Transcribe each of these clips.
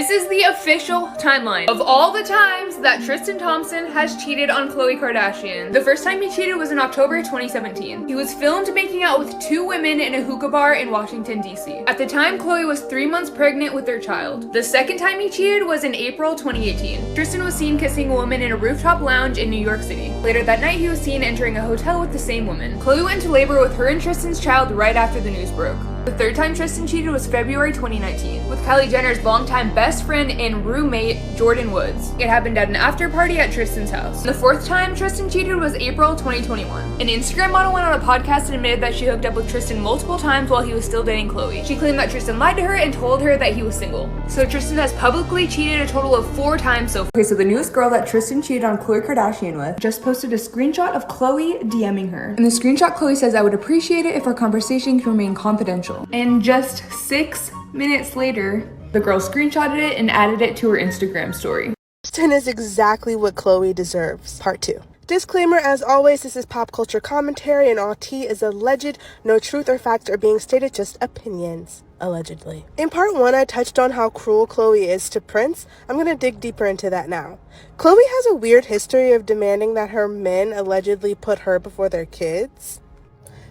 This is the official timeline of all the times that Tristan Thompson has cheated on Khloe Kardashian. The first time he cheated was in October 2017. He was filmed making out with 2 women in a hookah bar in Washington, D.C. At the time, Khloe was 3 months pregnant with their child. The second time he cheated was in April 2018. Tristan was seen kissing a woman in a rooftop lounge in New York City. Later that night, he was seen entering a hotel with the same woman. Khloe went into labor with her and Tristan's child right after the news broke. The third time Tristan cheated was February 2019 with Kylie Jenner's longtime best friend and roommate, Jordan Woods. It happened at an after party at Tristan's house. The fourth time Tristan cheated was April 2021. An Instagram model went on a podcast and admitted that she hooked up with Tristan multiple times while he was still dating Khloe. She claimed that Tristan lied to her and told her that he was single. So Tristan has publicly cheated a total of 4 times so far. Okay, so the newest girl that Tristan cheated on Khloe Kardashian with just posted a screenshot of Khloe DMing her. In the screenshot, Khloe says, "I would appreciate it if our conversation can remain confidential." And just 6 minutes later, the girl screenshotted it and added it to her Instagram story. Tristan is exactly what Khloe deserves. Part 2. Disclaimer, as always, this is pop culture commentary and all tea is alleged. No truth or facts are being stated, just opinions. Allegedly. In part 1, I touched on how cruel Khloe is to Prince. I'm going to dig deeper into that now. Khloe has a weird history of demanding that her men allegedly put her before their kids.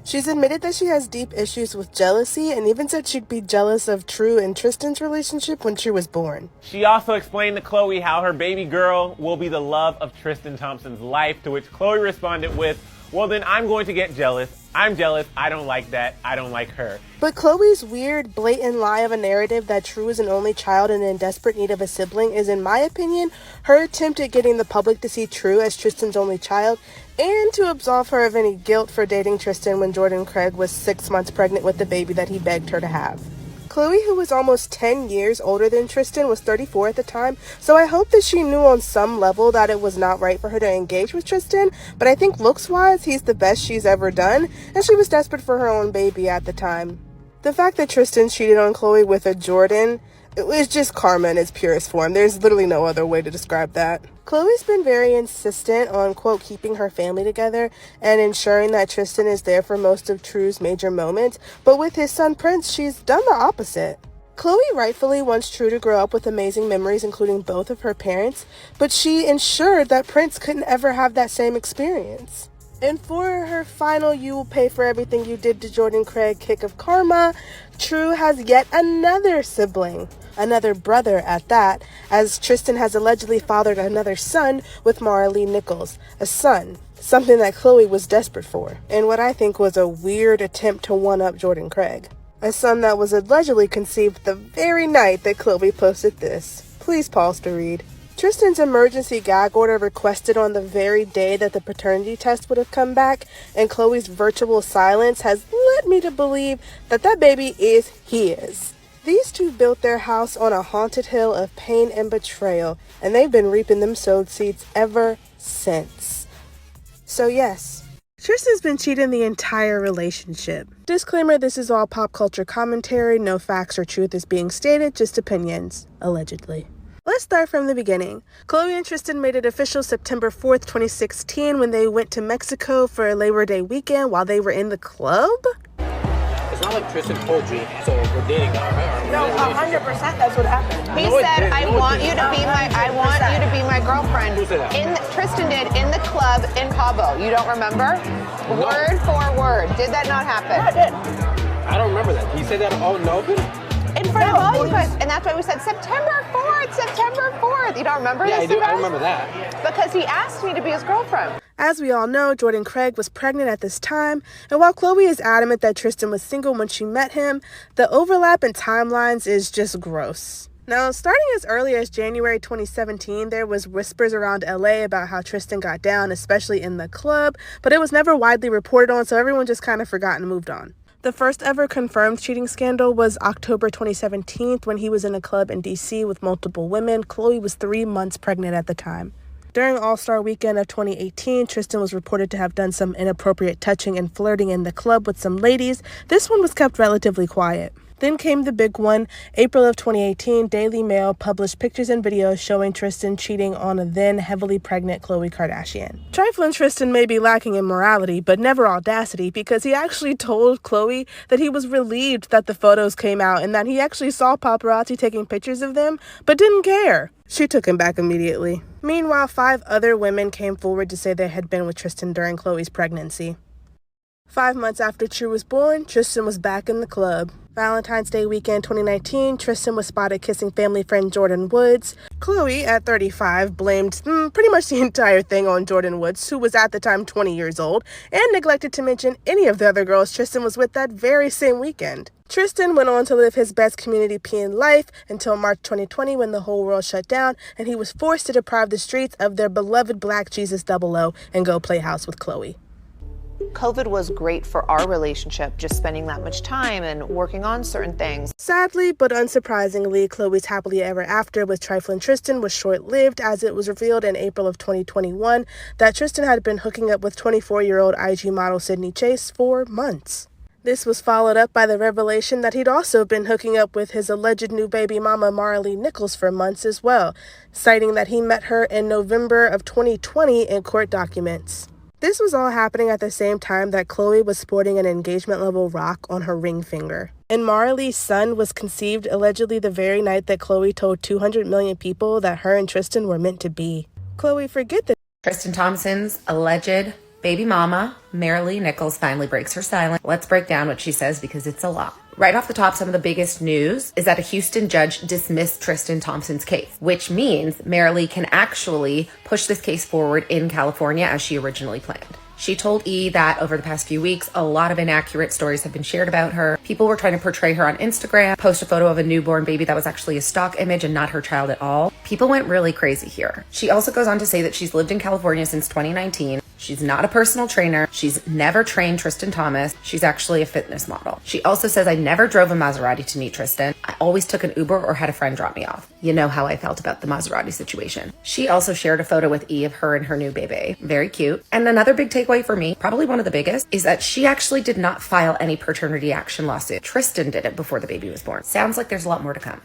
She's admitted that she has deep issues with jealousy and even said she'd be jealous of True and Tristan's relationship when she was born. She also explained to Khloe how her baby girl will be the love of Tristan Thompson's life, to which Khloe responded with, "Well, then I'm going to get jealous. I'm jealous. I don't like that. I don't like her." But Khloe's weird, blatant lie of a narrative that True is an only child and in desperate need of a sibling is, in my opinion, her attempt at getting the public to see True as Tristan's only child and to absolve her of any guilt for dating Tristan when Jordan Craig was 6 months pregnant with the baby that he begged her to have. Khloe, who was almost 10 years older than Tristan, was 34 at the time, so I hope that she knew on some level that it was not right for her to engage with Tristan, but I think looks-wise, he's the best she's ever done, and she was desperate for her own baby at the time. The fact that Tristan cheated on Khloe with a Jordan, it was just karma in its purest form. There's literally no other way to describe that. Khloe's been very insistent on, quote, keeping her family together and ensuring that Tristan is there for most of True's major moments, but with his son Prince, she's done the opposite. Khloe rightfully wants True to grow up with amazing memories, including both of her parents, but she ensured that Prince couldn't ever have that same experience. And for her final "you will pay for everything you did to Jordan Craig" kick of karma, True has yet another sibling, another brother at that, as Tristan has allegedly fathered another son with Mara Lee Nichols, a son, something that Khloe was desperate for, and what I think was a weird attempt to one-up Jordan Craig. A son that was allegedly conceived the very night that Khloe posted this. Please pause to read. Tristan's emergency gag order requested on the very day that the paternity test would have come back, and Khloe's virtual silence has led me to believe that that baby is his. These two built their house on a haunted hill of pain and betrayal, and they've been reaping them sowed seeds ever since. So yes, Tristan's been cheating the entire relationship. Disclaimer, this is all pop culture commentary, no facts or truth is being stated, just opinions, allegedly. Let's start from the beginning. Khloe and Tristan made it official September 4th, 2016 when they went to Mexico for a Labor Day weekend while they were in the club. It's not like Tristan told you, so we're dating now, right? No, 100% that's what happened. He said, I want you to be my girlfriend. Who said that? Tristan did in the club in Cabo. You don't remember? No. Word for word. Did that not happen? Yeah, I did. I don't remember that. He said that all in the open? In front of all you guys. And that's why we said September 4th, September 4th. You don't remember Yeah, this? I do. I remember that. Because he asked me to be his girlfriend. As we all know, Jordan Craig was pregnant at this time, and while Khloe is adamant that Tristan was single when she met him, the overlap in timelines is just gross. Now, starting as early as January 2017, there was whispers around LA about how Tristan got down, especially in the club, but it was never widely reported on, so everyone just kind of forgot and moved on. The first ever confirmed cheating scandal was October 2017 when he was in a club in DC with multiple women. Khloe was 3 months pregnant at the time. During All-Star Weekend of 2018, Tristan was reported to have done some inappropriate touching and flirting in the club with some ladies. This one was kept relatively quiet. Then came the big one. April of 2018, Daily Mail published pictures and videos showing Tristan cheating on a then heavily pregnant Khloe Kardashian. Trifling Tristan may be lacking in morality, but never audacity, because he actually told Khloe that he was relieved that the photos came out and that he actually saw paparazzi taking pictures of them, but didn't care. She took him back immediately. Meanwhile, 5 other women came forward to say they had been with Tristan during Khloe's pregnancy. 5 months after True was born, Tristan was back in the club. Valentine's Day weekend 2019, Tristan was spotted kissing family friend Jordan Woods. Khloe, at 35, blamed pretty much the entire thing on Jordan Woods, who was at the time 20 years old, and neglected to mention any of the other girls Tristan was with that very same weekend. Tristan went on to live his best community peeing life until March 2020, when the whole world shut down and he was forced to deprive the streets of their beloved Black Jesus 00 and go play house with Khloe. COVID was great for our relationship, just spending that much time and working on certain things. Sadly, but unsurprisingly, Khloe's happily ever after with trifling Tristan was short-lived, as it was revealed in April of 2021 that Tristan had been hooking up with 24-year-old IG model Sydney Chase for months. This was followed up by the revelation that he'd also been hooking up with his alleged new baby mama Marley Nichols for months as well, citing that he met her in November of 2020 in court documents. This was all happening at the same time that Khloe was sporting an engagement-level rock on her ring finger. And Marley's son was conceived allegedly the very night that Khloe told 200 million people that her and Tristan were meant to be. Khloe, forget that Tristan Thompson's alleged baby mama, Marilee Nichols, finally breaks her silence. Let's break down what she says, because it's a lot. Right off the top, some of the biggest news is that a Houston judge dismissed Tristan Thompson's case, which means Marilee can actually push this case forward in California as she originally planned. She told E! that over the past few weeks, a lot of inaccurate stories have been shared about her. People were trying to portray her on Instagram, post a photo of a newborn baby that was actually a stock image and not her child at all. People went really crazy here. She also goes on to say that she's lived in California since 2019. She's not a personal trainer. She's never trained Tristan Thomas. She's actually a fitness model. She also says, I never drove a Maserati to meet Tristan. I always took an Uber or had a friend drop me off. You know how I felt about the Maserati situation. She also shared a photo with E! of her and her new baby. Very cute. And another big takeaway for me, probably one of the biggest, is that she actually did not file any paternity action lawsuit. Tristan did it before the baby was born. Sounds like there's a lot more to come.